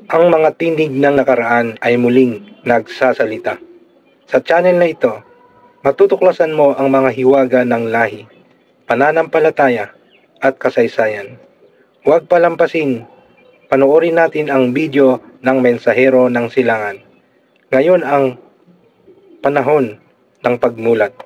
Ang mga tinig ng nakaraan ay muling nagsasalita. Sa channel na ito, matutuklasan mo ang mga hiwaga ng lahi, pananampalataya at kasaysayan. Huwag palampasin, panoorin natin ang video ng mensahero ng silangan. Ngayon ang panahon ng pagmulat.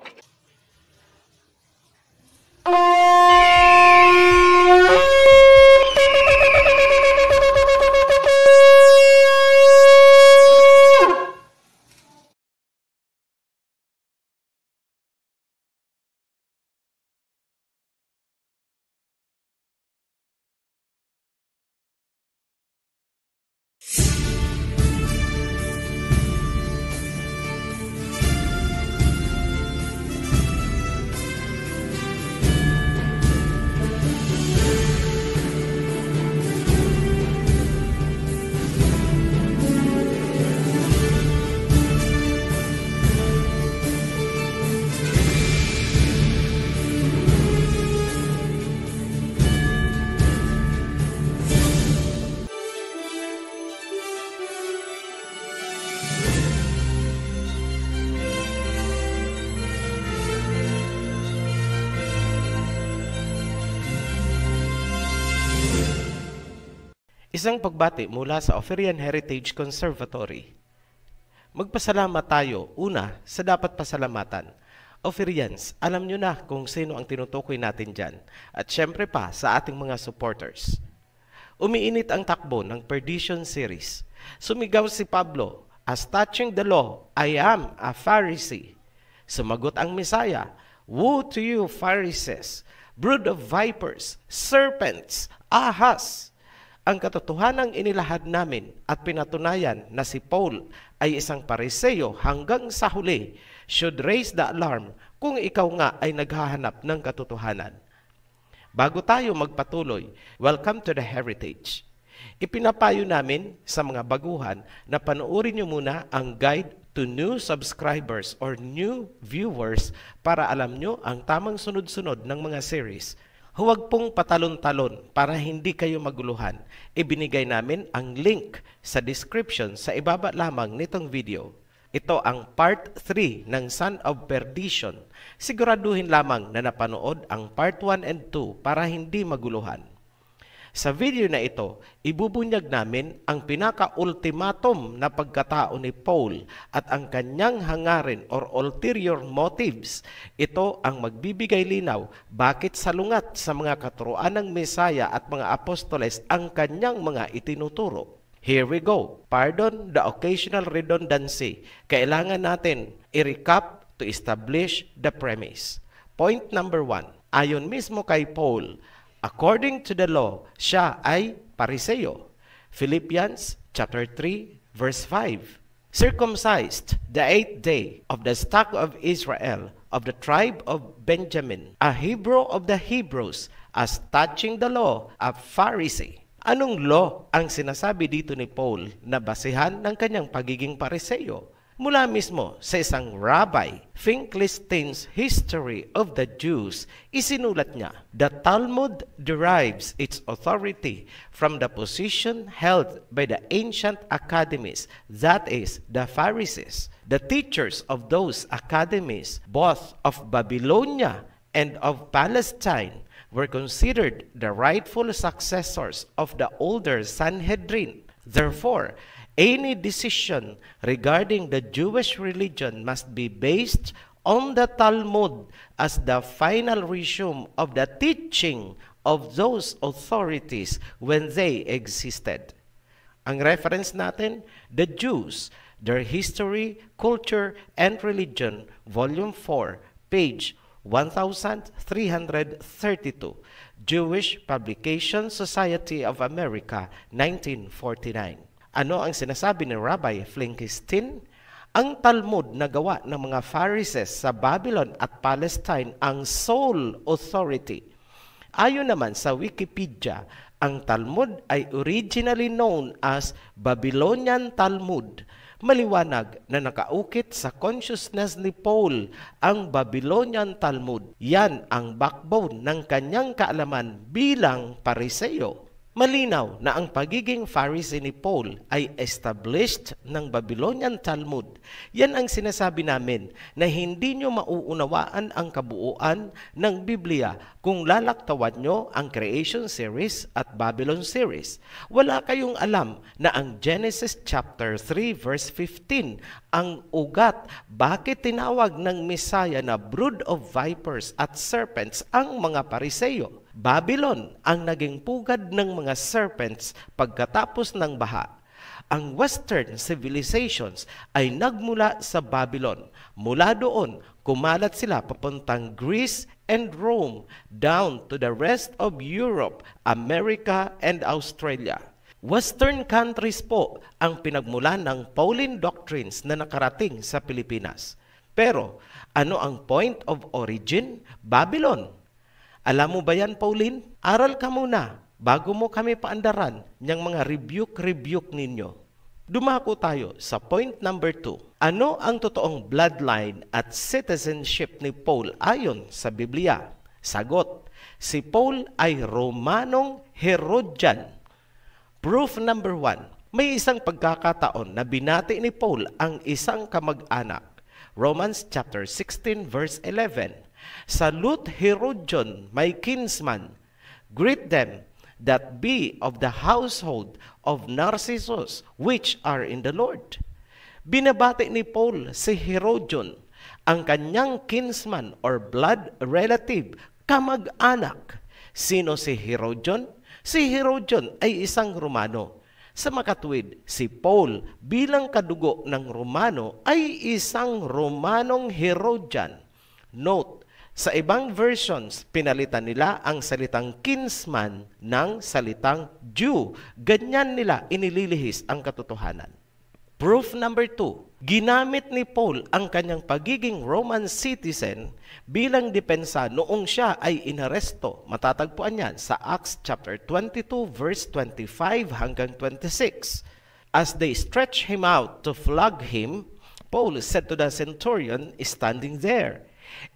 Isang pagbati mula sa Oferian Heritage Conservatory. Magpasalamat tayo una sa dapat pasalamatan. Oferians, alam nyo na kung sino ang tinutukoy natin dyan. At syempre pa sa ating mga supporters. Umiinit ang takbo ng Perdition series. Sumigaw si Pablo, "As touching the law, I am a Pharisee." Sumagot ang Messiah, "Woe to you, Pharisees, brood of vipers, serpents, ahas." Ang katotohanang inilahad namin at pinatunayan na si Paul ay isang Pariseo hanggang sa huli should raise the alarm kung ikaw nga ay naghahanap ng katotohanan. Bago tayo magpatuloy, welcome to the Heritage. Ipinapayo namin sa mga baguhan na panoorin nyo muna ang guide to new subscribers or new viewers para alam nyo ang tamang sunod-sunod ng mga series. Huwag pong patalon-talon para hindi kayo maguluhan. Ibinigay namin ang link sa description sa ibaba lamang nitong video. Ito ang part 3 ng Son of Perdition. Siguraduhin lamang na napanood ang part 1 and 2 para hindi maguluhan. Sa video na ito, ibubunyag namin ang pinaka-ultimatum na pagkatao ni Paul at ang kanyang hangarin or ulterior motives. Ito ang magbibigay linaw bakit salungat sa mga katuruan ng Mesaya at mga apostoles ang kanyang mga itinuturo. Here we go. Pardon the occasional redundancy. Kailangan natin i-recap to establish the premise. Point number 1. Ayon mismo kay Paul, according to the law, siya ay Pariseo. Philippians chapter 3, verse 5. Circumcised the 8th day of the stock of Israel, of the tribe of Benjamin, a Hebrew of the Hebrews, as touching the law, a Pharisee. Anong law ang sinasabi dito ni Paul na basehan ng kanyang pagiging Pariseo? Mula mismo sa isang rabbi, Finkelstein's History of the Jews, isinulat niya, the Talmud derives its authority from the position held by the ancient academies, that is, the Pharisees. The teachers of those academies, both of Babylonia and of Palestine, were considered the rightful successors of the older Sanhedrin. Therefore, any decision regarding the Jewish religion must be based on the Talmud as the final resume of the teaching of those authorities when they existed. Ang reference natin, The Jews, Their History, Culture, and Religion, Volume 4, page 1332, Jewish Publication Society of America, 1949. Ano ang sinasabi ni Rabbi Finkelstein? Ang Talmud na gawa ng mga Pharisees sa Babylon at Palestine ang sole authority. Ayon naman sa Wikipedia, ang Talmud ay originally known as Babylonian Talmud. Maliwanag na nakaukit sa consciousness ni Paul ang Babylonian Talmud. Yan ang backbone ng kanyang kaalaman bilang Pariseo. Malinaw na ang pagiging Pharisee ni Paul ay established ng Babylonian Talmud. Yan ang sinasabi namin na hindi nyo mauunawaan ang kabuuan ng Biblia kung lalaktawan nyo ang Creation series at Babylon series. Wala kayong alam na ang Genesis chapter 3 verse 15 ang ugat bakit tinawag ng Messiah na brood of vipers at serpents ang mga Pariseo. Babylon ang naging pugad ng mga serpents pagkatapos ng baha. Ang Western civilizations ay nagmula sa Babylon. Mula doon, kumalat sila papuntang Greece and Rome down to the rest of Europe, America, and Australia. Western countries po ang pinagmulan ng Pauline doctrines na nakarating sa Pilipinas. Pero ano ang point of origin? Babylon. Alam mo ba yan, Pauline? Aral ka muna bago mo kami paandaran niyang mga rebuke ninyo. Dumako tayo sa point number 2. Ano ang totoong bloodline at citizenship ni Paul ayon sa Biblia? Sagot, si Paul ay Romanong Herodian. Proof number 1. May isang pagkakataon na binati ni Paul ang isang kamag-anak. Romans chapter 16 verse 11. Salute Herodion, my kinsman. Greet them that be of the household of Narcissus, which are in the Lord. Binabati ni Paul si Herodion, ang kanyang kinsman or blood relative, kamag-anak. Sino si Herodion? Si Herodion ay isang Romano. Sa makatuwid, si Paul bilang kadugo ng Romano ay isang Romanong Herodian. Note, sa ibang versions, pinalitan nila ang salitang kinsman ng salitang Jew. Ganyan nila inililihis ang katotohanan. Proof number 2. Ginamit ni Paul ang kanyang pagiging Roman citizen bilang depensa noong siya ay inaresto. Matatagpuan yan sa Acts chapter 22 verse 25 hanggang 26. As they stretched him out to flog him, Paul said to the centurion standing there,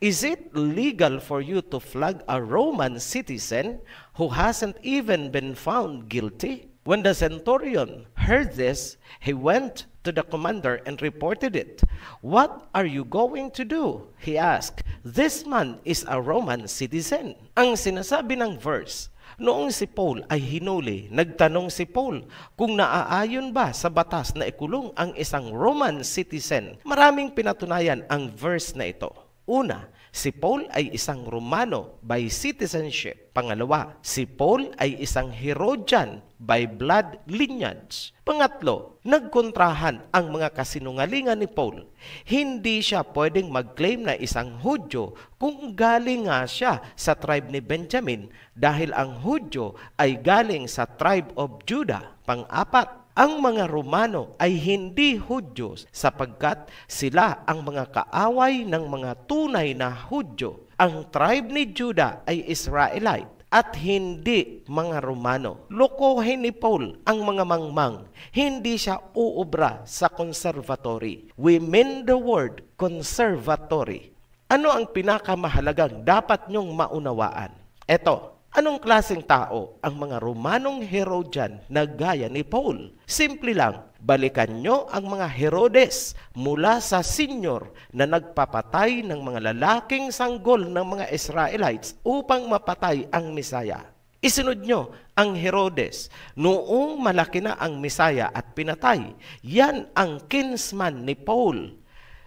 "Is it legal for you to flog a Roman citizen who hasn't even been found guilty?" When the centurion heard this, he went to the commander and reported it. "What are you going to do?" he asked. "This man is a Roman citizen." Ang sinasabi ng verse, noong si Paul ay hinuli, nagtanong si Paul kung naaayon ba sa batas na ikulong ang isang Roman citizen. Maraming pinatunayan ang verse na ito. Una, si Paul ay isang Romano by citizenship. Pangalawa, si Paul ay isang Herodian by blood lineage. Pangatlo, nagkontrahan ang mga kasinungalingan ni Paul. Hindi siya pwedeng mag-claim na isang Hudyo kung galing nga siya sa tribe ni Benjamin dahil ang Hudyo ay galing sa tribe of Judah. Pang-apat, ang mga Romano ay hindi Hudyo sapagkat sila ang mga kaaway ng mga tunay na Hudyo. Ang tribe ni Judah ay Israelite at hindi mga Romano. Lokohin ni Paul ang mga mangmang. Hindi siya uubra sa conservatory. We mean the word conservatory. Ano ang pinakamahalagang dapat nyong maunawaan? Eto. Anong klaseng tao ang mga Romanong Herodian na gaya ni Paul? Simple lang, balikan nyo ang mga Herodes mula sa senior na nagpapatay ng mga lalaking sanggol ng mga Israelites upang mapatay ang Misaya. Isunod nyo ang Herodes noong malaki na ang Misaya at pinatay. Yan ang kinsman ni Paul.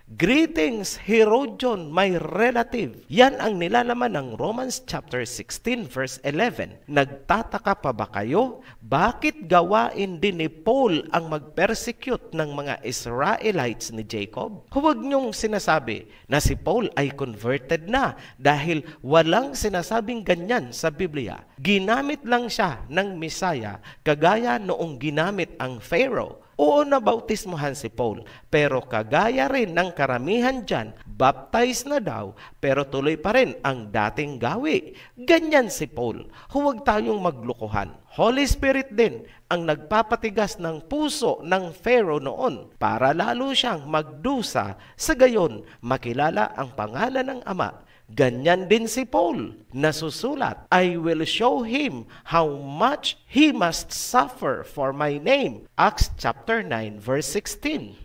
Greetings, Herodion, my relative. Yan ang nilalaman ng Romans chapter 16 verse 11. Nagtataka pa ba kayo? Bakit gawain din ni Paul ang mag-persecute ng mga Israelites ni Jacob? Huwag niyong sinasabi na si Paul ay converted na dahil walang sinasabing ganyan sa Biblia. Ginamit lang siya ng Misaya kagaya noong ginamit ang Pharaoh. Oo, nabautismohan si Paul, pero kagaya rin ng karamihan dyan, baptize na daw, pero tuloy pa rin ang dating gawi. Ganyan si Paul. Huwag tayong maglukuhan. Holy Spirit din ang nagpapatigas ng puso ng Pharaoh noon para lalo siyang magdusa, sa gayon makilala ang pangalan ng Ama Ganyan din si Paul, nasusulat, I will show him how much he must suffer for my name. Acts chapter 9 verse 16.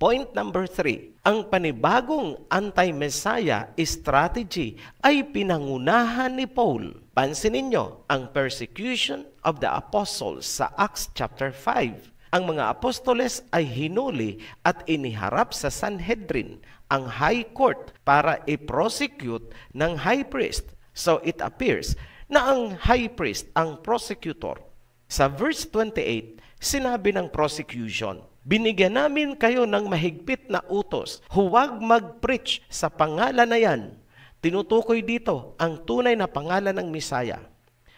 Point number 3, ang panibagong anti-Messiah strategy ay pinangunahan ni Paul. Pansinin niyo ang persecution of the apostles sa Acts chapter 5. Ang mga apostoles ay hinuli at iniharap sa Sanhedrin, ang high court, para i-prosecute ng high priest. So it appears na ang high priest ang prosecutor. Sa verse 28, sinabi ng prosecution, binigyan namin kayo ng mahigpit na utos. Huwag mag-preach sa pangalan na yan. Tinutukoy dito ang tunay na pangalan ng Messiah.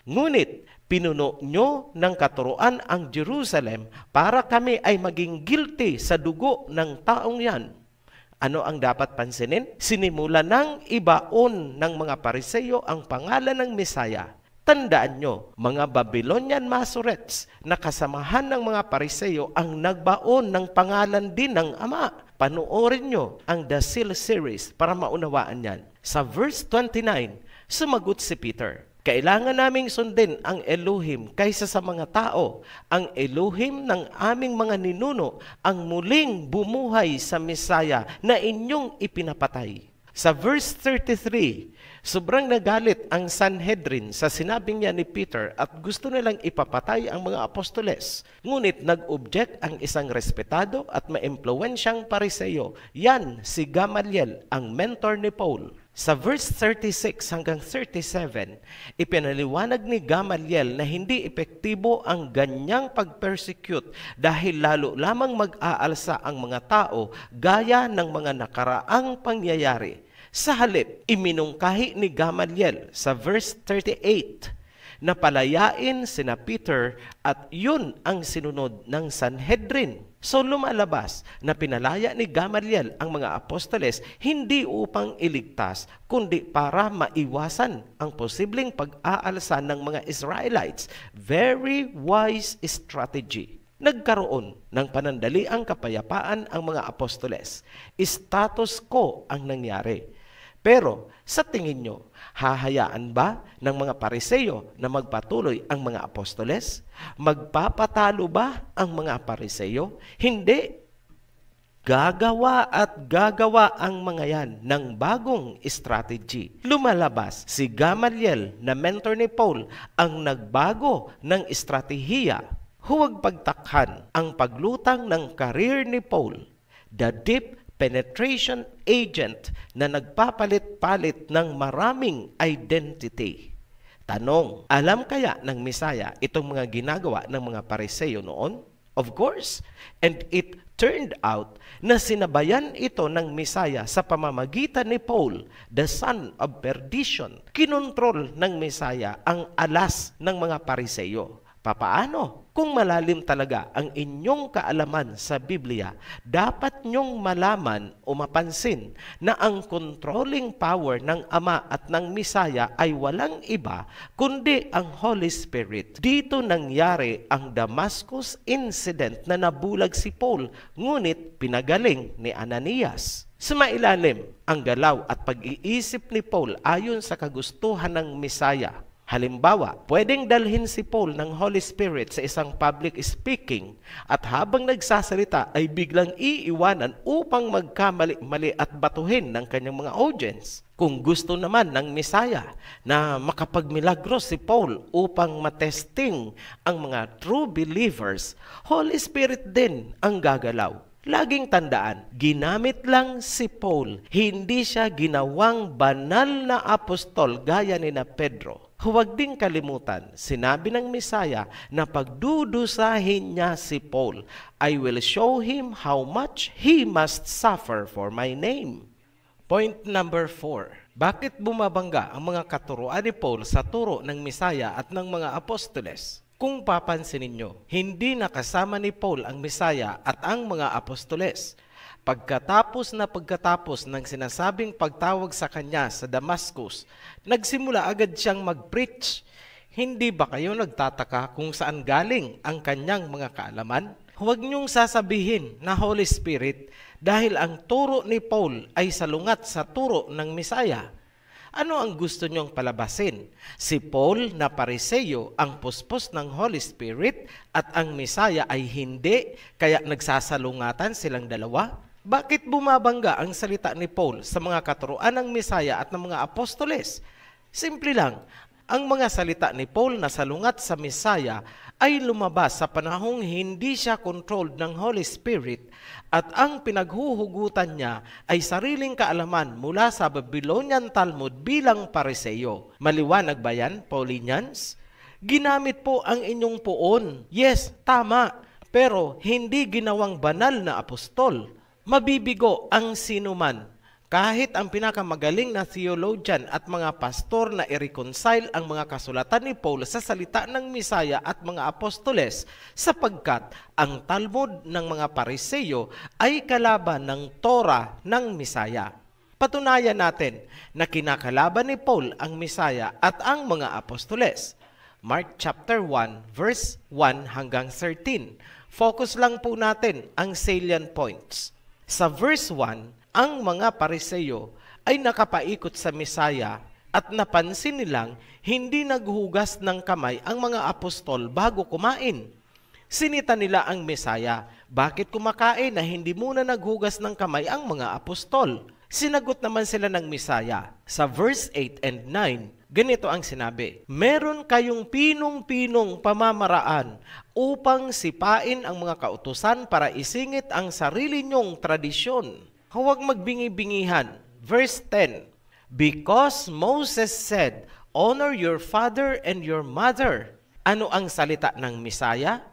Ngunit, pinuno nyo ng katuruan ang Jerusalem para kami ay maging guilty sa dugo ng taong yan. Ano ang dapat pansinin? Sinimula ng ibaon ng mga Pariseyo ang pangalan ng Messiah. Tandaan nyo, mga Babylonian Masoretes na kasamahan ng mga Pariseyo ang nagbaon ng pangalan din ng Ama. Panoorin nyo ang The Seal series para maunawaan yan. Sa verse 29, sumagot si Peter, kailangan naming sundin ang Elohim kaysa sa mga tao. Ang Elohim ng aming mga ninuno ang muling bumuhay sa Messiah na inyong ipinapatay. Sa verse 33, sobrang nagalit ang Sanhedrin sa sinabing niya ni Peter at gusto nilang ipapatay ang mga apostoles. Ngunit nag-object ang isang respetado at maimpluwensyang Pariseyo. Yan si Gamaliel, ang mentor ni Paul. Sa verse 36 hanggang 37, ipinaliwanag ni Gamaliel na hindi epektibo ang ganyang pag-persecute dahil lalo lamang mag-aalsa ang mga tao gaya ng mga nakaraang pangyayari. Sa halip, iminungkahi ni Gamaliel sa verse 38 na palayain sina Peter at yun ang sinunod ng Sanhedrin. So lumalabas na pinalaya ni Gamaliel ang mga apostoles hindi upang iligtas, kundi para maiwasan ang posibleng pag-aalsa ng mga Israelites. Very wise strategy. Nagkaroon ng panandaliang kapayapaan ang mga apostoles. Status quo ang nangyari. Pero sa tingin nyo, hahayaan ba ng mga Pariseyo na magpatuloy ang mga apostoles? Magpapatalo ba ang mga Pariseyo? Hindi. Gagawa at gagawa ang mga yan ng bagong strategy. Lumalabas si Gamaliel na mentor ni Paul ang nagbago ng estratehiya. Huwag pagtakhan ang paglutang ng career ni Paul. The deep penetration agent na nagpapalit-palit ng maraming identity. Tanong, alam kaya ng Messiah itong mga ginagawa ng mga Pariseyo noon? Of course. And it turned out na sinabayan ito ng Messiah sa pamamagitan ni Paul, the son of perdition. Kinontrol ng Messiah ang alas ng mga Pariseyo. Papaano? Kung malalim talaga ang inyong kaalaman sa Biblia, dapat nyong malaman o mapansin na ang controlling power ng Ama at ng Messiah ay walang iba kundi ang Holy Spirit. Dito nangyari ang Damascus incident na nabulag si Paul, ngunit pinagaling ni Ananias. Sumailalim ang galaw at pag-iisip ni Paul ayon sa kagustuhan ng Messiah. Halimbawa, pwedeng dalhin si Paul ng Holy Spirit sa isang public speaking at habang nagsasalita ay biglang iiwanan upang magkamali-mali at batuhin ng kanyang mga audience. Kung gusto naman ng Messiah na makapagmilagro si Paul upang matesting ang mga true believers, Holy Spirit din ang gagalaw. Laging tandaan, ginamit lang si Paul, hindi siya ginawang banal na apostol gaya ni na Pedro. Huwag ding kalimutan, sinabi ng Messiah na pagdudusahin niya si Paul, I will show him how much he must suffer for my name. Point number 4. Bakit bumabangga ang mga katuruan ni Paul sa turo ng Messiah at ng mga apostoles? Kung papansinin nyo, hindi nakasama ni Paul ang Messiah at ang mga apostoles. Pagkatapos ng sinasabing pagtawag sa kanya sa Damascus, nagsimula agad siyang mag-preach. Hindi ba kayo nagtataka kung saan galing ang kanyang mga kaalaman? Huwag niyong sasabihin na Holy Spirit dahil ang turo ni Paul ay salungat sa turo ng Mesaya. Ano ang gusto niyong palabasin? Si Paul na Pariseo ang puspos ng Holy Spirit at ang Mesaya ay hindi, kaya nagsasalungatan silang dalawa? Bakit bumabangga ang salita ni Paul sa mga katuruan ng Mesaya at ng mga apostoles? Simple lang, ang mga salita ni Paul na salungat sa Mesaya ay lumabas sa panahong hindi siya controlled ng Holy Spirit at ang pinaghuhugutan niya ay sariling kaalaman mula sa Babylonian Talmud bilang Pariseo. Maliwanag ba yan, Paulinians? Ginamit po ang inyong puon. Yes, tama. Pero hindi ginawang banal na apostol. Mabibigo ang sinuman. Kahit ang pinakamagaling na theologian at mga pastor na i-reconcile ang mga kasulatan ni Paul sa salita ng Mesaya at mga apostoles, sapagkat ang Talmud ng mga Pariseo ay kalaban ng Torah ng Mesaya. Patunayan natin na kinakalaban ni Paul ang Mesaya at ang mga apostoles. Mark chapter 1 verse 1 hanggang 13. Focus lang po natin ang salient points. Sa verse 1, ang mga Pariseo ay nakapaikot sa Mesaya at napansin nilang hindi naghugas ng kamay ang mga apostol bago kumain. Sinita nila ang Mesaya, bakit kumakain na hindi muna naghugas ng kamay ang mga apostol? Sinagot naman sila ng Mesaya. Sa verse 8 and 9, ganito ang sinabi, meron kayong pinong-pinong pamamaraan upang sipain ang mga kautusan para isingit ang sarili nyong tradisyon. Huwag magbingi-bingihan. Verse 10, because Moses said, honor your father and your mother. Ano ang salita ng Mesaya?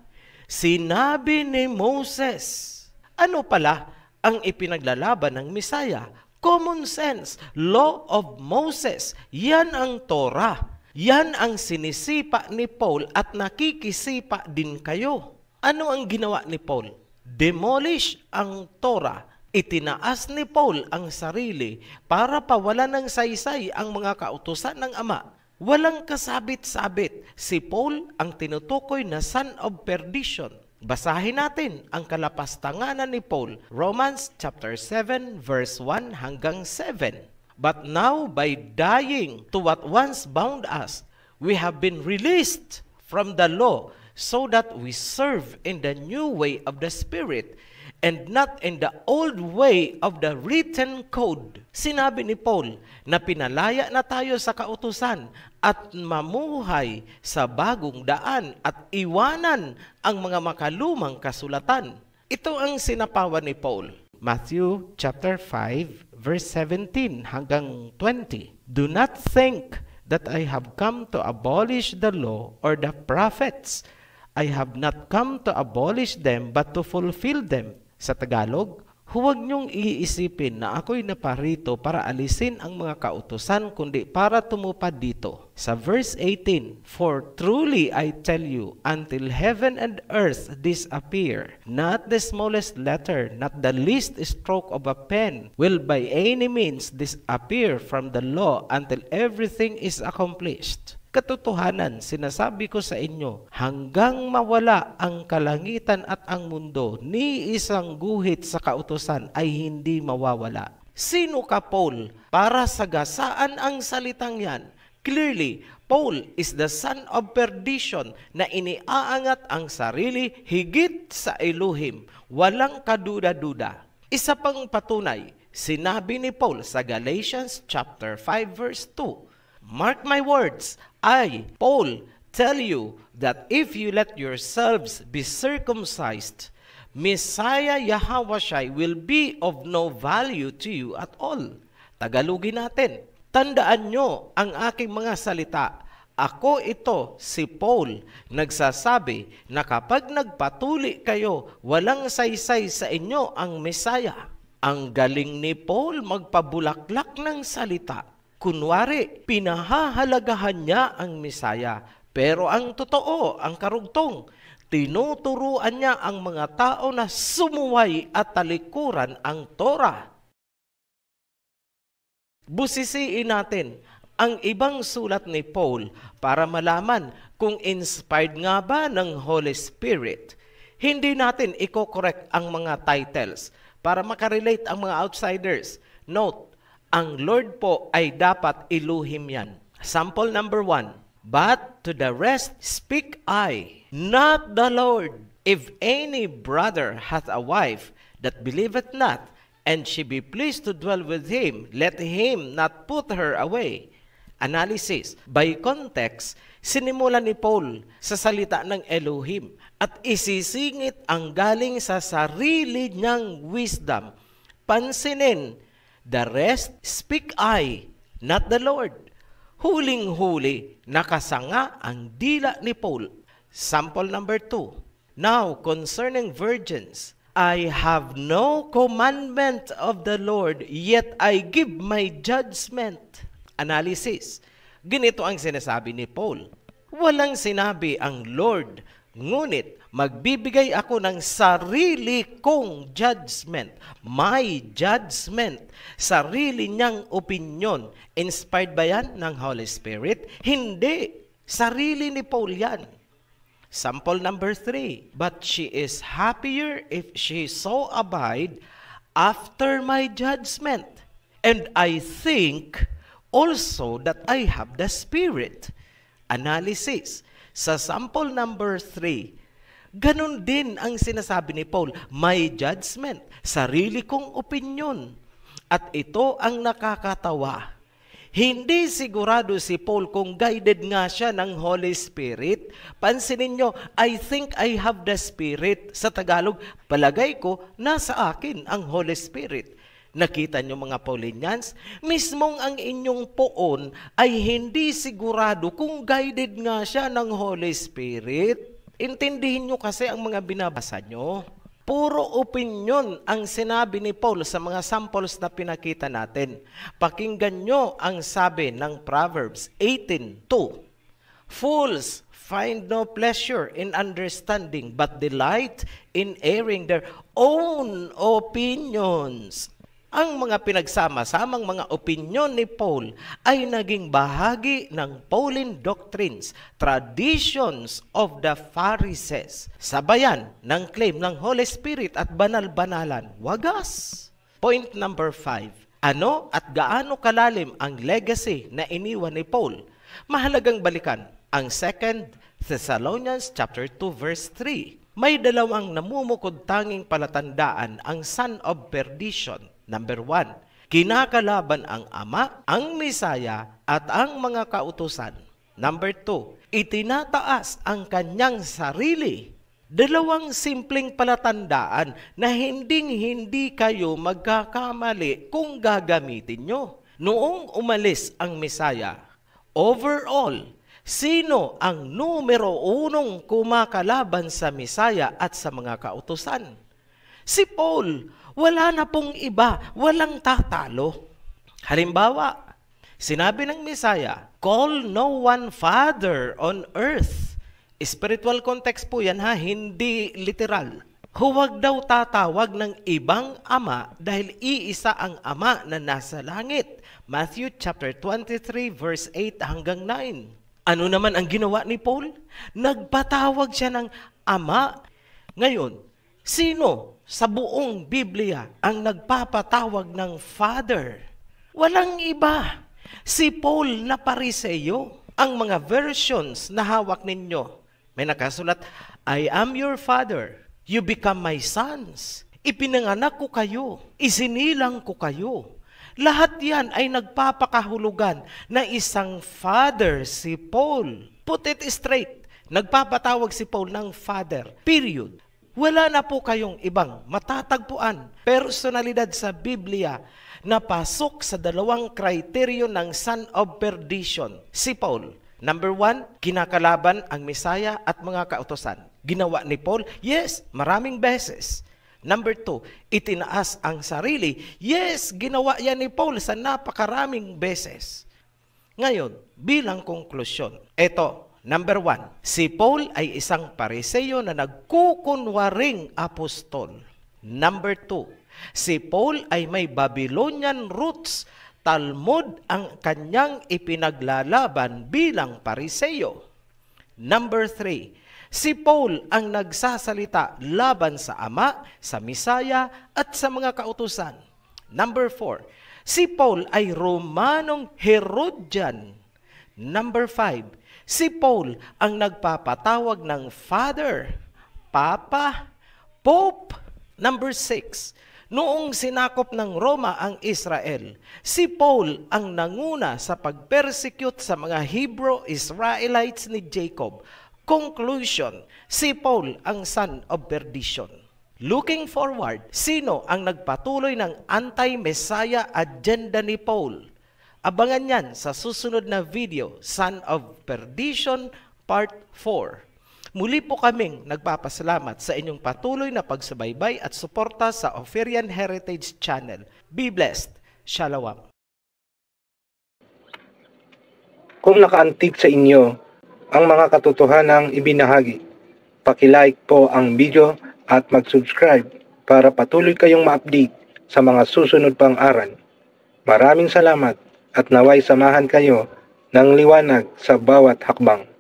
Sinabi ni Moses. Ano pala ang ipinaglalaban ng Mesaya? Common sense, law of Moses. Yan ang Torah. Yan ang sinisipa ni Paul at nakikisipa din kayo. Ano ang ginawa ni Paul? Demolish ang Torah. Itinaas ni Paul ang sarili para pawalan ng saysay ang mga kautusan ng Ama. Walang kasabit-sabit. Si Paul ang tinutukoy na son of perdition. Basahin natin ang kalapastanganan ni Paul, Romans chapter 7 verse 1 hanggang 7. But now by dying to what once bound us, we have been released from the law so that we serve in the new way of the Spirit and not in the old way of the written code. Sinabi ni Paul na pinalaya na tayo sa kautusan at mamuhay sa bagong daan at iwanan ang mga makalumang kasulatan. Ito ang sinapawan ni Paul. Matthew chapter 5 verse 17 hanggang 20. Do not think that I have come to abolish the law or the prophets. I have not come to abolish them but to fulfill them. Sa Tagalog, huwag niyong iisipin na ako'y naparito para alisin ang mga kautusan kundi para tumupad dito. Sa verse 18, for truly I tell you, until heaven and earth disappear, not the smallest letter, not the least stroke of a pen will by any means disappear from the law until everything is accomplished. Katotohanan, sinasabi ko sa inyo, hanggang mawala ang kalangitan at ang mundo, ni isang guhit sa kautusan ay hindi mawawala. Sino ka, Paul, para sagasaan ang salitang yan? Clearly, Paul is the son of perdition na iniaangat ang sarili higit sa Elohim. Walang kaduda-duda. Isa pang patunay, sinabi ni Paul sa Galatians chapter 5 verse 2, mark my words, I, Paul, tell you that if you let yourselves be circumcised, Messiah Yahawashai will be of no value to you at all. Tagalogin natin. Tandaan nyo ang aking mga salita. Ako ito, si Paul, nagsasabi na kapag nagpatuli kayo, walang saysay sa inyo ang Messiah. Ang galing ni Paul magpabulaklak ng salita. Kunwari, pinahahalagahan niya ang Mesaya. Pero ang totoo, ang karugtong, tinuturuan niya ang mga tao na sumuway at talikuran ang Torah. Busisiin natin ang ibang sulat ni Paul para malaman kung inspired nga ba ng Holy Spirit. Hindi natin i-correct ang mga titles para makarelate ang mga outsiders. Note, ang Lord po ay dapat Elohim yan. Sample number 1. But to the rest speak I, not the Lord. If any brother hath a wife that believeth not, and she be pleased to dwell with him, let him not put her away. Analysis. By context, sinimula ni Paul sa salita ng Elohim at isisingit ang galing sa sarili niyang wisdom. Pansinin, the rest speak I, not the Lord. Huling-huli, nakasanga ang dila ni Paul. Sample number 2. Now, concerning virgins, I have no commandment of the Lord, yet I give my judgment. Analysis. Ganito ang sinasabi ni Paul. Walang sinabi ang Lord, ngunit magbibigay ako ng sarili kong judgment. My judgment. Sarili niyang opinion. Inspired ba yan ng Holy Spirit? Hindi. Sarili ni Paul yan. Sample number 3. But she is happier if she so abide after my judgment. And I think also that I have the Spirit. Analysis. Sa sample number 3, ganun din ang sinasabi ni Paul, my judgment, sarili kong opinion. At ito ang nakakatawa. Hindi sigurado si Paul kung guided nga siya ng Holy Spirit. Pansinin nyo, I think I have the Spirit. Sa Tagalog, palagay ko, nasa akin ang Holy Spirit. Nakita nyo mga Paulinians, mismong ang inyong poon ay hindi sigurado kung guided nga siya ng Holy Spirit. Intindihin nyo kasi ang mga binabasa nyo. Puro opinion ang sinabi ni Paul sa mga samples na pinakita natin. Pakinggan nyo ang sabi ng Proverbs 18:2. Fools find no pleasure in understanding, but delight in airing their own opinions. Ang mga pinagsama-samang mga opinyon ni Paul ay naging bahagi ng Pauline doctrines, traditions of the Pharisees. Sabayan ng claim ng Holy Spirit at banal-banalan. Wagas! Point number 5. Ano at gaano kalalim ang legacy na iniwan ni Paul? Mahalagang balikan ang 2 Thessalonians chapter 2 verse 3. May dalawang namumukod tanging palatandaan ang son of perdition. Number 1, kinakalaban ang Ama, ang Misaya, at ang mga kautusan. Number 2, itinataas ang kanyang sarili. Dalawang simpleng palatandaan na hindi kayo magkakamali kung gagamitin nyo. Noong umalis ang Misaya, overall, sino ang numero 1 kumakalaban sa Misaya at sa mga kautusan? Si Paul. Wala na pong iba, walang tatalo. Halimbawa, sinabi ng Misaya, call no one father on earth. Spiritual context po yan ha, hindi literal. Huwag daw tatawag ng ibang ama dahil iisa ang ama na nasa langit. Matthew chapter 23 verse 8 hanggang 9. Ano naman ang ginawa ni Paul? Nagpatawag siya ng ama. Ngayon, sino sa buong Biblia ang nagpapatawag ng Father? Walang iba. Si Paul na Pariseo. Ang mga versions na hawak ninyo, may nakasulat, I am your father, you become my sons. Ipinanganak ko kayo, isinilang ko kayo. Lahat yan ay nagpapakahulugan na isang father si Paul. Put it straight, nagpapatawag si Paul ng Father, period. Wala na po kayong ibang matatagpuan, personalidad sa Biblia na pasok sa dalawang kriteriyo ng son of perdition. Si Paul, number 1, kinakalaban ang Misaya at mga kautusan. Ginawa ni Paul? Yes, maraming beses. Number 2, itinaas ang sarili. Yes, ginawa yan ni Paul sa napakaraming beses. Ngayon, bilang konklusyon, eto, number 1, si Paul ay isang Pariseo na nagkukunwaring apostol. Number 2, si Paul ay may Babylonian roots. Talmud ang kanyang ipinaglalaban bilang Pariseo. Number 3, Si Paul ang nagsasalita laban sa Ama, sa Misaya at sa mga kautusan. Number 4, si Paul ay Romanong Herodian. Number 5, si Paul ang nagpapatawag ng Father, Papa, Pope. Number 6, noong sinakop ng Roma ang Israel, si Paul ang nanguna sa pagpersecute sa mga Hebrew Israelites ni Jacob. Conclusion, si Paul ang son of perdition. Looking forward, sino ang nagpatuloy ng anti-Messiah agenda ni Paul? Abangan yan sa susunod na video, Son of Perdition Part 4. Muli po kaming nagpapasalamat sa inyong patuloy na pagsubaybay at suporta sa Oferian Heritage Channel. Be blessed. Shalom. Kung nakaantig sa inyo ang mga katotohanang ibinahagi, paki-like po ang video at mag-subscribe para patuloy kayong ma-update sa mga susunod pang aral. Maraming salamat at naway samahan kayo ng liwanag sa bawat hakbang.